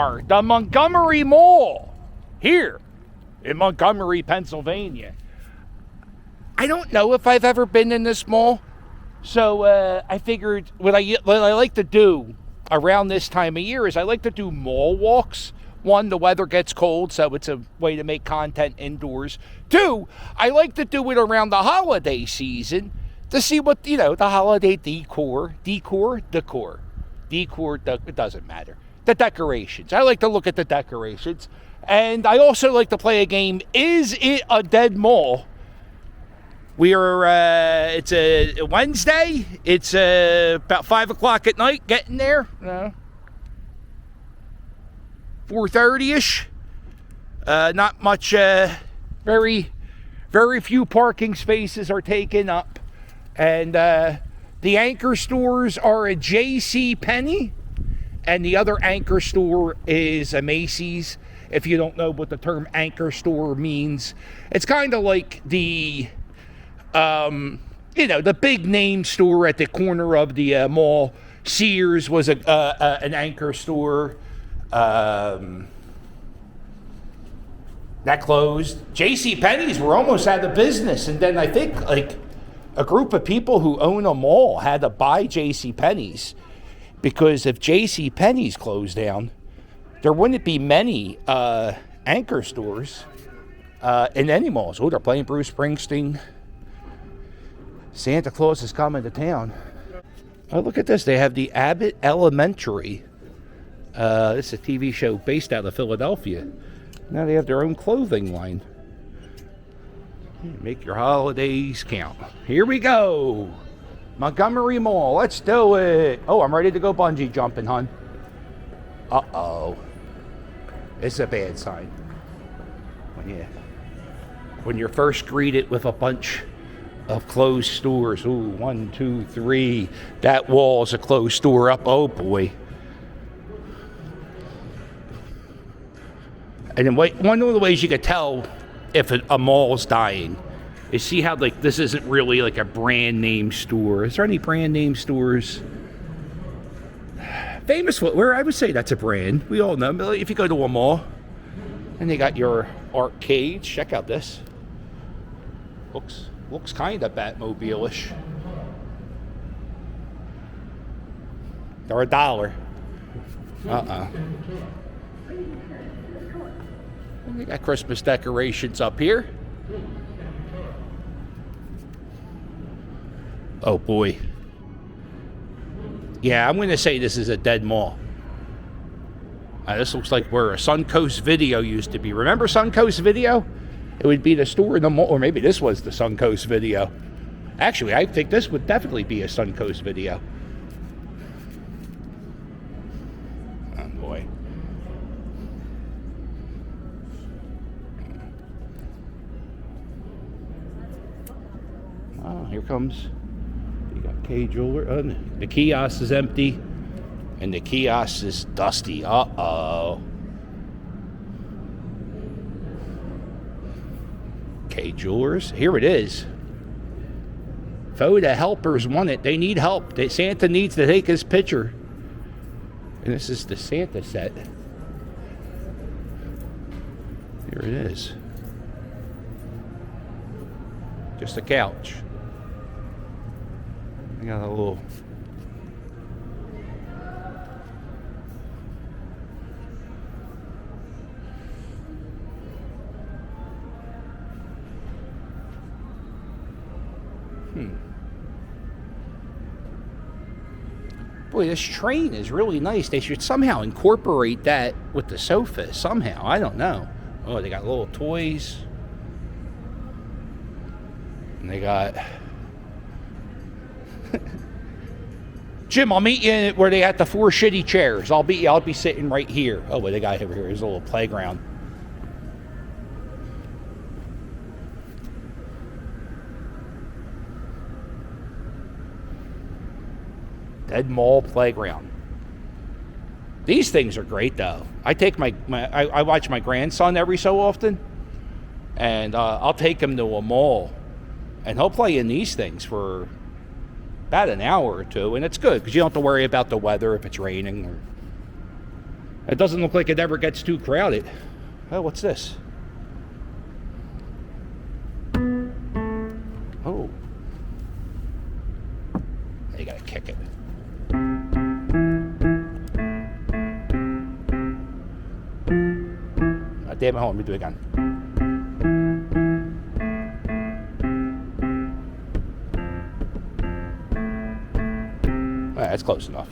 are, the Montgomery Mall, here in Montgomery, Pennsylvania. I don't know if I've ever been in this mall, so I figured what I like to do around this time of year is I like to do mall walks. One, the weather gets cold, so it's a way to make content indoors. Two, I like to do it around the holiday season to see what, the holiday decor, it doesn't matter. The decorations. I like to look at the decorations. And I also like to play a game, Is It a Dead Mall? It's a Wednesday. It's about 5 o'clock at night, getting there. 4:30-ish. Not much, very few parking spaces are taken up. And the anchor stores are a J.C. Penney, and the other anchor store is a Macy's. If you don't know what the term anchor store means, it's kind of like the the big name store at the corner of the mall. Sears was an anchor store. That closed. J.C. Penney's were almost out of business, and then I think like a group of people who own a mall had to buy J.C. Penney's, because if J.C. Penney's closed down, there wouldn't be many anchor stores in any malls. Oh, they're playing Bruce Springsteen. Santa Claus is coming to town. Oh, look at this. They have the Abbott Elementary. This is a TV show based out of Philadelphia. Now they have their own clothing line. Make your holidays count. Here we go. Montgomery Mall. Let's do it. Oh, I'm ready to go bungee jumping, hon. Uh-oh. It's a bad sign. When you're first greeted with a bunch of closed stores. Ooh, 1, 2, 3. That wall's a closed store up. Oh, boy. And then one of the ways you could tell if a mall's dying is see how this isn't really like a brand name store. Is there any brand name stores? Famous Footwear, I would say that's a brand. We all know. If you go to a mall and they got your arcades, check out this. Looks kind of Batmobile-ish. They're $1. And they got Christmas decorations up here. Oh boy. Yeah, I'm going to say this is a dead mall. This looks like where a Suncoast Video used to be. Remember Suncoast Video? It would be the store in the mall, or maybe this was the Suncoast Video. Actually, I think this would definitely be a Suncoast Video. Oh boy. Oh, here comes. You got K Jeweler. Oh, the kiosk is empty, and the kiosk is dusty. Uh-oh. K Jewelers. Here it is. Photo helpers want it. They need help. Santa needs to take his picture. And this is the Santa set. Here it is. Just a couch. I got a little... Boy, this train is really nice. They should somehow incorporate that with the sofa. Somehow. I don't know. Oh, they got little toys. And they got... Jim, I'll meet you where they got the 4 shitty chairs. I'll be sitting right here. Oh, what they got over here is a little playground. Dead Mall Playground. These things are great, though. I take I watch my grandson every so often, and I'll take him to a mall, and he'll play in these things for about an hour or two, and it's good because you don't have to worry about the weather if it's raining. It doesn't look like it ever gets too crowded. Oh, what's this? Oh. You gotta kick it. Oh, damn it, hold on, let me do it again. All right, that's close enough.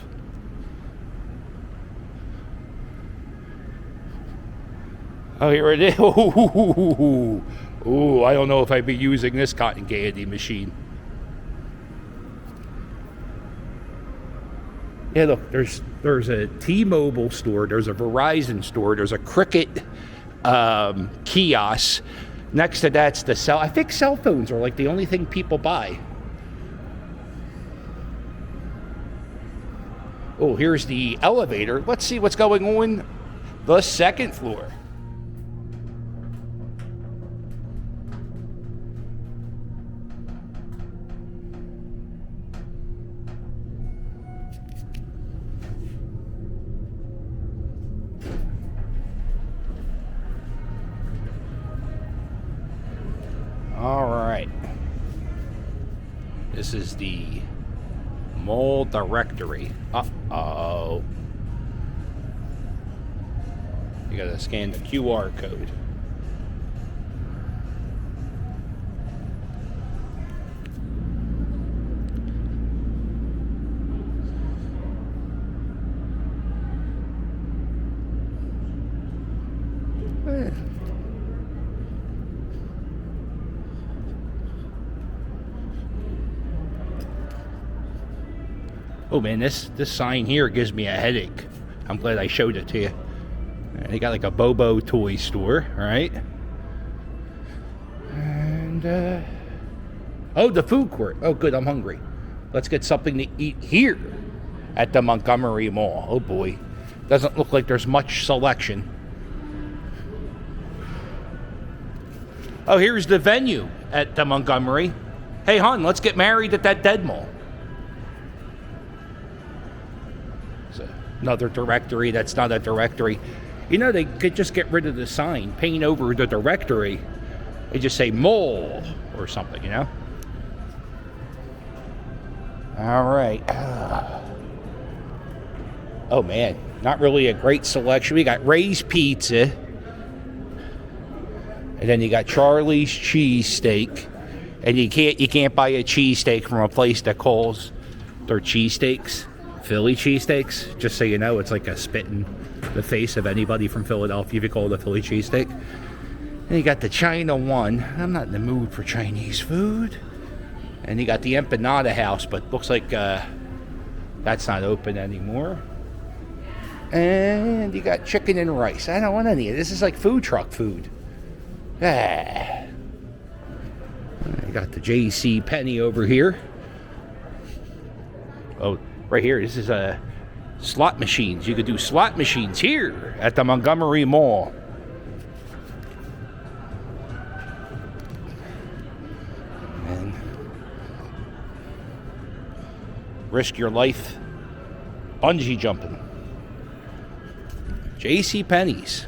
Oh, here it is. Ooh, I don't know if I'd be using this cotton candy machine. Yeah, look, there's a T-Mobile store, there's a Verizon store, there's a Cricket kiosk. Next to that's the cell. I think cell phones are like the only thing people buy. Oh, here's the elevator. Let's see what's going on the second floor. All right. This is the mall directory. Uh-oh. You gotta scan the QR code. Oh man, this sign here gives me a headache. I'm glad I showed it to you. They got like a Bobo toy store, right? And oh, the food court. Oh good, I'm hungry. Let's get something to eat here at the Montgomery Mall. Oh boy, doesn't look like there's much selection. Oh, here's the venue at the Montgomery. Hey hon, let's get married at that dead mall. Another directory that's not a directory. You know, they could just get rid of the sign, paint over the directory, and just say mall or something, you know? All right. Oh man, not really a great selection. We got Ray's Pizza, and then you got Charlie's cheesesteak, and you can't buy a cheesesteak from a place that calls their cheesesteaks Philly cheesesteaks. Just so you know, it's like a spit in the face of anybody from Philadelphia if you call it a Philly cheesesteak. And you got the China one. I'm not in the mood for Chinese food. And you got the Empanada House, but looks like that's not open anymore. And you got chicken and rice. I don't want any of this. This is like food truck food. You got the J.C. Penney over here. Oh, right here. This is slot machines. You could do slot machines here at the Montgomery Mall. And risk your life bungee jumping. J.C. Penney's.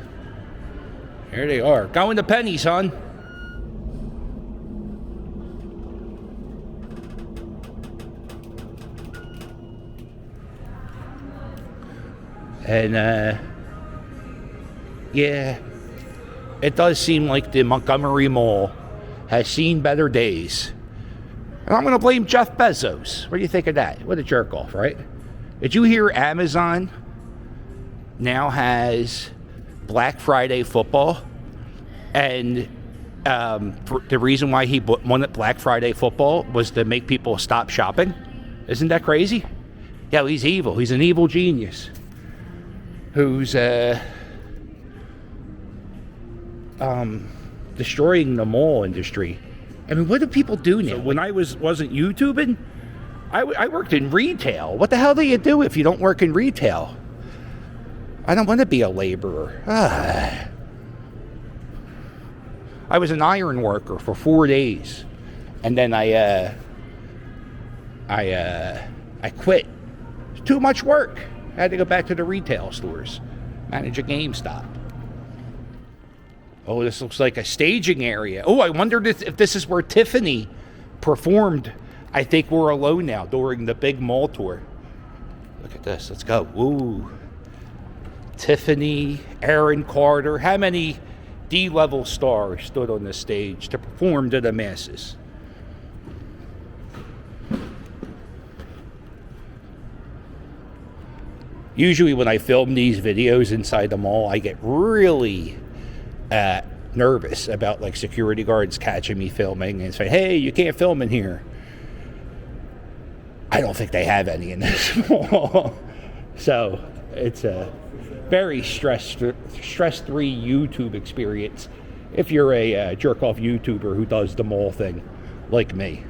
Here they are. Going to Penny's, hon. And, yeah, it does seem like the Montgomery Mall has seen better days. And I'm going to blame Jeff Bezos. What do you think of that? What a jerk off, right? Did you hear Amazon now has Black Friday football? And the reason why he wanted Black Friday football was to make people stop shopping? Isn't that crazy? Yeah, well, he's evil. He's an evil genius who's destroying the mall industry. I mean, what do people do now? So when I wasn't YouTubing, I worked in retail. What the hell do you do if you don't work in retail? I don't want to be a laborer. I was an iron worker for 4 days, and then I quit. It's too much work. I had to go back to the retail stores. manage a GameStop. Oh, this looks like a staging area. Oh, I wondered if this is where Tiffany performed I Think We're Alone Now during the big mall tour. Look at this. Let's go. Ooh. Tiffany, Aaron Carter. How many D-level stars stood on this stage to perform to the masses? Usually when I film these videos inside the mall, I get really nervous about like security guards catching me filming and say, hey, you can't film in here. I don't think they have any in this mall. So it's a very stress-free YouTube experience if you're a jerk-off YouTuber who does the mall thing like me.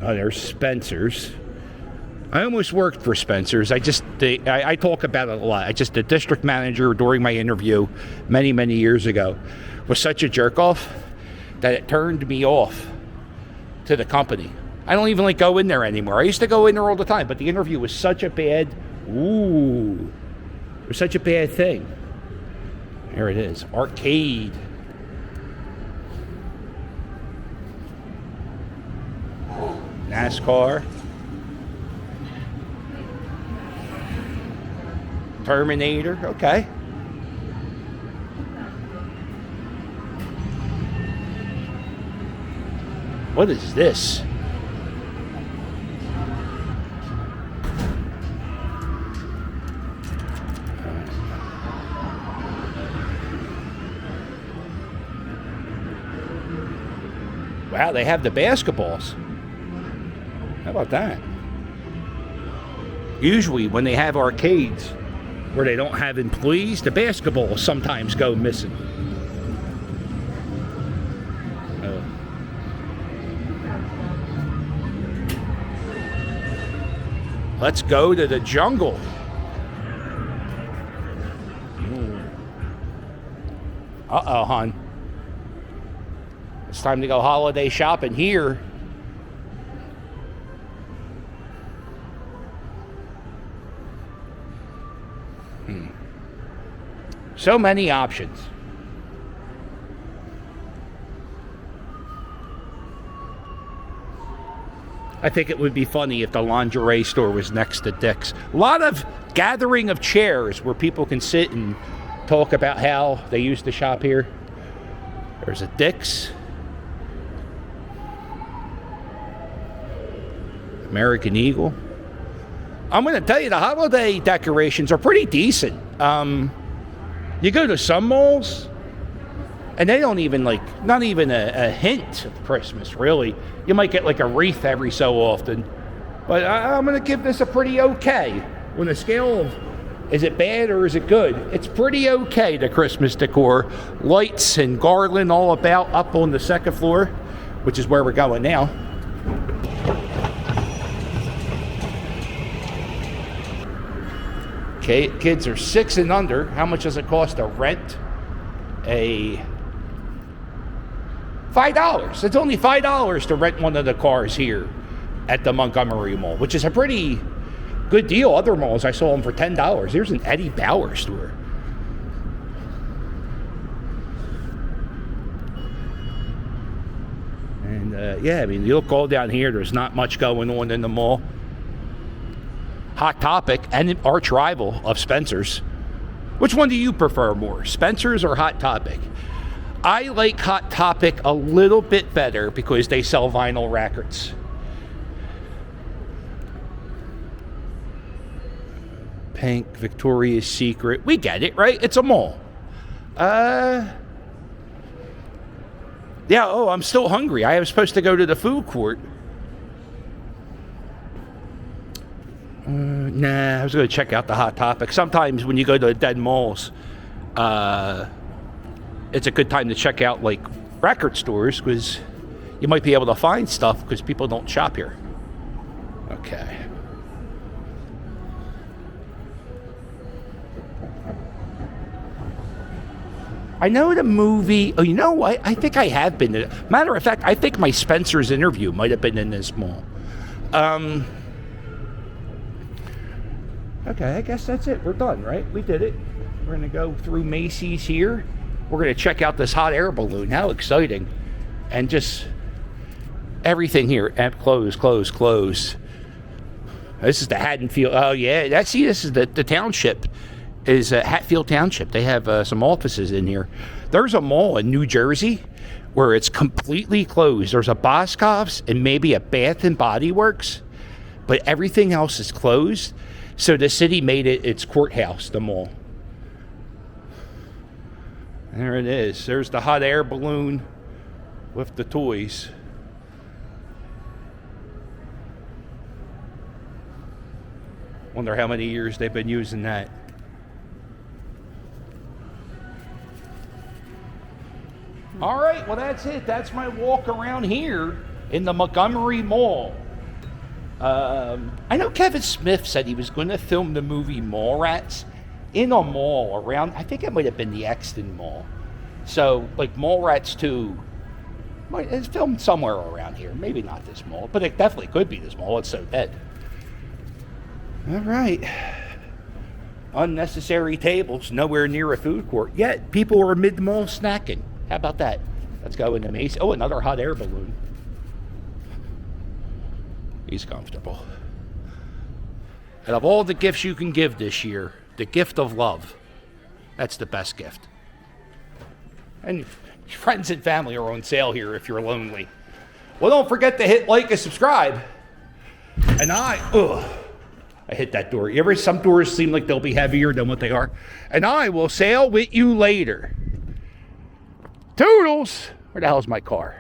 Oh, there's Spencer's. I almost worked for Spencer's. I talk about it a lot. The district manager during my interview many, many years ago was such a jerk-off that it turned me off to the company. I don't even go in there anymore. I used to go in there all the time, but the interview was such a bad, it was such a bad thing. There it is, arcade. NASCAR. Terminator, okay. What is this? Wow, they have the basketballs. How about that? Usually when they have arcades where they don't have employees, the basketballs sometimes go missing. Let's go to the jungle. Uh-oh, hon. It's time to go holiday shopping here. So many options. I think it would be funny if the lingerie store was next to Dick's. A lot of gathering of chairs where people can sit and talk about how they used to shop here. There's a Dick's. American Eagle. I'm going to tell you, the holiday decorations are pretty decent. You go to some malls, and they don't even not even a hint of Christmas, really. You might get a wreath every so often. But I'm going to give this a pretty okay. On a scale of, is it bad or is it good? It's pretty okay, the Christmas decor. Lights and garland all about up on the second floor, which is where we're going now. Okay, kids are 6 and under. How much does it cost to rent a $5? It's only $5 to rent one of the cars here at the Montgomery Mall, which is a pretty good deal. Other malls, I saw them for $10. Here's an Eddie Bauer store. And yeah, I mean, you look all down here, there's not much going on in the mall. Hot Topic and an arch rival of Spencer's. Which one do you prefer more, Spencer's or Hot Topic? I like Hot Topic a little bit better because they sell vinyl records. Pink, Victoria's Secret. We get it, right? It's a mall. Yeah, oh, I'm still hungry. I was supposed to go to the food court. Nah, I was going to check out the Hot Topic. Sometimes when you go to dead malls, it's a good time to check out record stores because you might be able to find stuff because people don't shop here. Okay. I know the movie. Oh, you know what? I think I have been to. Matter of fact, I think my Spencer's interview might have been in this mall. Okay, I guess that's it. We're done, right? We did it. We're going to go through Macy's here. We're going to check out this hot air balloon. How exciting. And just everything here. Close. This is the Haddonfield. Oh, yeah. This is the township. Is Hatfield Township. They have some offices in here. There's a mall in New Jersey where it's completely closed. There's a Boscov's and maybe a Bath and Body Works, but everything else is closed. So the city made it its courthouse, the mall. There it is. There's the hot air balloon with the toys. Wonder how many years they've been using that. All right, well, that's it. That's my walk around here in the Montgomery Mall. I know Kevin Smith said he was going to film the movie Mallrats in a mall around, I think it might have been the Exton Mall. So, like, Mallrats 2 is filmed somewhere around here. Maybe not this mall, but it definitely could be this mall. It's so dead. All right. Unnecessary tables, nowhere near a food court. Yet, people are mid-mall snacking. How about that? Let's go into Macy's. Oh, another hot air balloon. He's comfortable. And of all the gifts you can give this year, the gift of love, that's the best gift. And friends and family are on sale here if you're lonely. Well, don't forget to hit like and subscribe. And I hit that door. Some doors seem like they'll be heavier than what they are. And I will sail with you later. Toodles! Where the hell's my car?